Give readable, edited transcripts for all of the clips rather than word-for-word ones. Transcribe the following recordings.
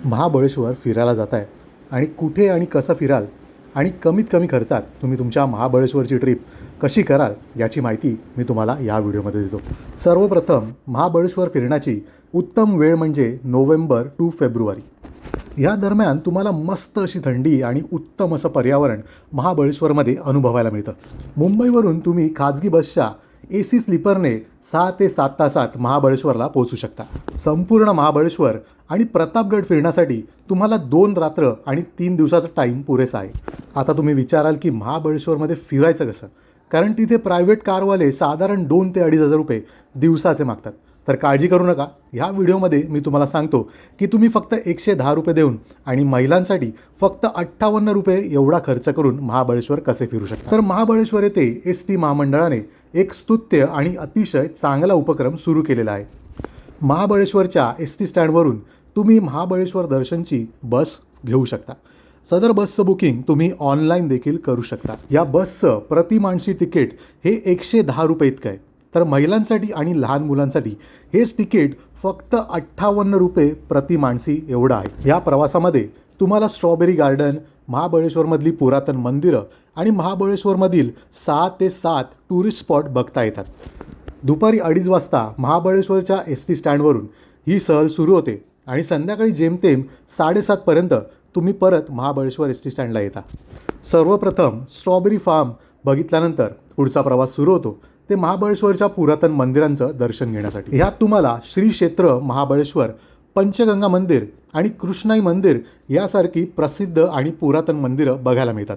महाबळेश्वर फिरायला जात आहे आणि कुठे आणि कसं फिराल आणि कमीत कमी खर्चात तुम्ही तुमच्या महाबळेश्वरची ट्रिप कशी कराल याची माहिती मी तुम्हाला या व्हिडिओमध्ये देतो. सर्वप्रथम महाबळेश्वर फिरण्याची उत्तम वेळ म्हणजे नोव्हेंबर टू फेब्रुवारी. या दरम्यान तुम्हाला मस्त अशी थंडी आणि उत्तम असं पर्यावरण महाबळेश्वरमध्ये अनुभवायला मिळतं. मुंबईवरून तुम्ही खाजगी बसच्या AC स्लीपरने 6 ते 7 तासात महाबळेश्वरला पोहोचू शकता. संपूर्ण महाबळेश्वर आणि प्रतापगड फिरण्यासाठी तुम्हाला 2 रात्र आणि 3 दिवसाचा टाईम पुरेसा आहे. आता तुम्ही विचाराल की महाबळेश्वरमध्ये फिरायचं कसं, कारण तिथे प्रायव्हेट कारवाले साधारण 2 ते 2,500 रुपये दिवसाचे मागतात. तर काळजी करू नका, ह्या व्हिडिओमध्ये मी तुम्हाला सांगतो की तुम्ही फक्त 110 रुपये देऊन आणि महिलांसाठी फक्त 58 रुपये एवढा खर्च करून महाबळेश्वर कसे फिरू शकता. तर महाबळेश्वर येथे ST महामंडळाने एक स्तुत्य आणि अतिशय चांगला उपक्रम सुरू केलेला आहे. महाबळेश्वरच्या ST स्टँडवरून तुम्ही महाबळेश्वर दर्शनची बस घेऊ शकता. सदर बसचं बुकिंग तुम्ही ऑनलाईन देखील करू शकता. या बसचं प्रति माणसी तिकीट हे 110 रुपये इतकं आहे. तर महिलांसाठी आणि लहान मुलांसाठी हेच तिकीट फक्त 58 रुपये प्रति माणसी एवढं आहे. या प्रवासामध्ये तुम्हाला स्ट्रॉबेरी गार्डन, महाबळेश्वरमधली पुरातन मंदिरं आणि महाबळेश्वरमधील 6 ते 7 टुरिस्ट स्पॉट बघता येतात. दुपारी 2:30 वाजता महाबळेश्वरच्या ST स्टँडवरून ही सहल सुरू होते आणि संध्याकाळी जेमतेम 7:30 पर्यंत तुम्ही परत महाबळेश्वर ST स्टँडला येता. सर्वप्रथम स्ट्रॉबेरी फार्म बघितल्यानंतर पुढचा प्रवास सुरू होतो ते महाबळेश्वरच्या पुरातन मंदिरांचं दर्शन घेण्यासाठी. ह्यात तुम्हाला श्री क्षेत्र महाबळेश्वर, पंचगंगा मंदिर आणि कृष्णाई मंदिर यासारखी प्रसिद्ध आणि पुरातन मंदिरं बघायला मिळतात.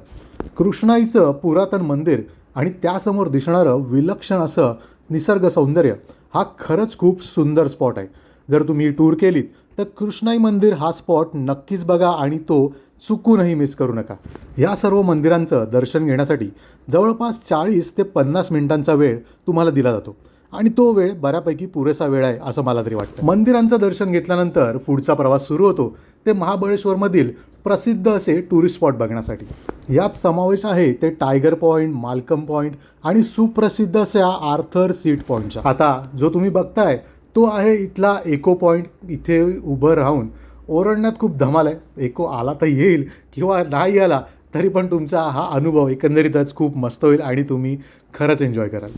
कृष्णाईचं पुरातन मंदिर आणि त्यासमोर दिसणारं विलक्षण असं निसर्ग सौंदर्य हा खरंच खूप सुंदर स्पॉट आहे. जर तुम्ही टूर केलीत तर कृष्णाई मंदिर हा स्पॉट नक्कीच बघा आणि तो चुकूनही मिस करू नका. या सर्व मंदिरांचं दर्शन घेण्यासाठी जवळपास 40 ते 50 मिनिटांचा वेळ तुम्हाला दिला जातो आणि तो वेळ बऱ्यापैकी पुरेसा वेळ आहे असं मला तरी वाटतं. मंदिरांचं दर्शन घेतल्यानंतर पुढचा प्रवास सुरू होतो ते महाबळेश्वरमधील प्रसिद्ध असे टुरिस्ट स्पॉट बघण्यासाठी. यात समावेश आहे ते टायगर पॉईंट, मालकम पॉईंट आणि सुप्रसिद्ध अशा आर्थर सीट पॉईंटच्या. आता जो तुम्ही बघताय तो आहे इथला इको पॉईंट. इथे उभं राहून ओरडण्यात खूप धमाल आहे. इको आला तर येईल किंवा नाही आला तरी पण तुमचा हा अनुभव एकंदरीतच खूप मस्त होईल आणि तुम्ही खरंच एन्जॉय कराल.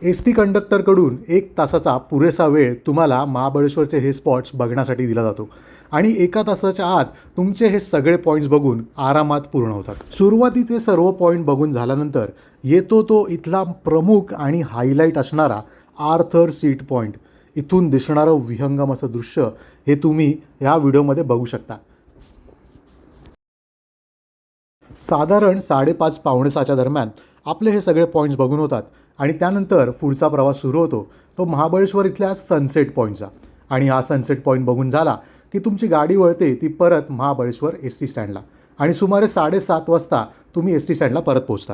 ST कंडक्टरकडून 1 तासाचा पुरेसा वेळ तुम्हाला महाबळेश्वरचे हे स्पॉट्स बघण्यासाठी दिला जातो आणि 1 तासाच्या आत तुमचे हे सगळे पॉईंट्स बघून आरामात पूर्ण होतात. सुरुवातीचे सर्व पॉईंट बघून झाल्यानंतर येतो तो इथला प्रमुख आणि हायलाईट असणारा आर्थर सीट पॉईंट. इथून दिसणारं विहंगम असं दृश्य हे तुम्ही ह्या व्हिडिओमध्ये बघू शकता. साधारण 5:30 पावणे 6च्या दरम्यान आपले हे सगळे पॉईंट्स बघून होतात आणि त्यानंतर पुढचा प्रवास सुरू होतो तो महाबळेश्वर इथल्या सनसेट पॉईंटचा. आणि हा सनसेट पॉईंट बघून झाला की तुमची गाडी वळते ती परत महाबळेश्वर ST स्टँडला आणि सुमारे 7:30 वाजता तुम्ही ST स्टँडला परत पोहोचता.